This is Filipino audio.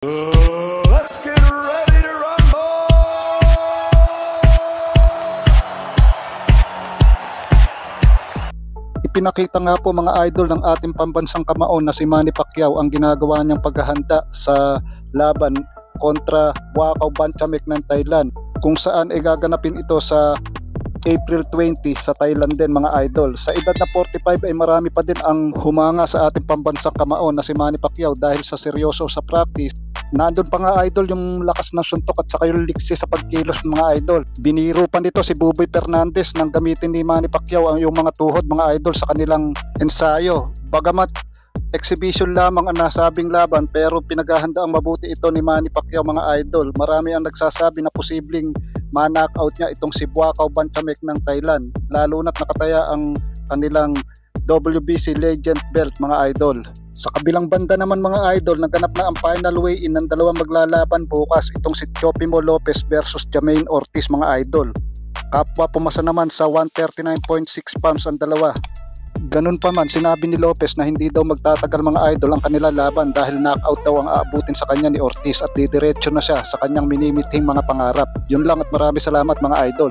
Let's get ready to rumble! Ipinakita nga po mga idol ng ating pambansang kamao na si Manny Pacquiao ang ginagawa niyang paghahanda sa laban kontra Buakaw Bantamweight ng Thailand, kung saan ay gaganapin ito sa April 20 sa Thailand din mga idol. Sa edad na 45 ay marami pa din ang humanga sa ating pambansang kamao na si Manny Pacquiao dahil sa seryoso sa practice. Nandun pa nga idol yung lakas ng suntok at saka yung liksi sa pagkilos ng mga idol. Biniro pa nito si Buboy Fernandez nang gamitin ni Manny Pacquiao ang yung mga tuhod mga idol sa kanilang ensayo. Bagamat exhibition lamang ang nasabing laban, pero pinaghahanda ang mabuti ito ni Manny Pacquiao mga idol. Marami ang nagsasabi na posibleng ma-knockout niya itong si Buakaw Bantamweight ng Thailand, lalo na't nakataya ang kanilang WBC Legend Belt mga idol. Sa kabilang banda naman mga idol, naganap na ang final weigh-in ng dalawang maglalaban bukas, itong si Teofimo Lopez versus Jamaine Ortiz mga idol. Kapwa pumasa naman sa 139.6 pounds ang dalawa. Ganun pa man, sinabi ni Lopez na hindi daw magtatagal mga idol ang kanilang laban dahil knockout daw ang aabutin sa kanya ni Ortiz at didiretso na siya sa kanyang minimithing mga pangarap. Yun lang at marami salamat mga idol.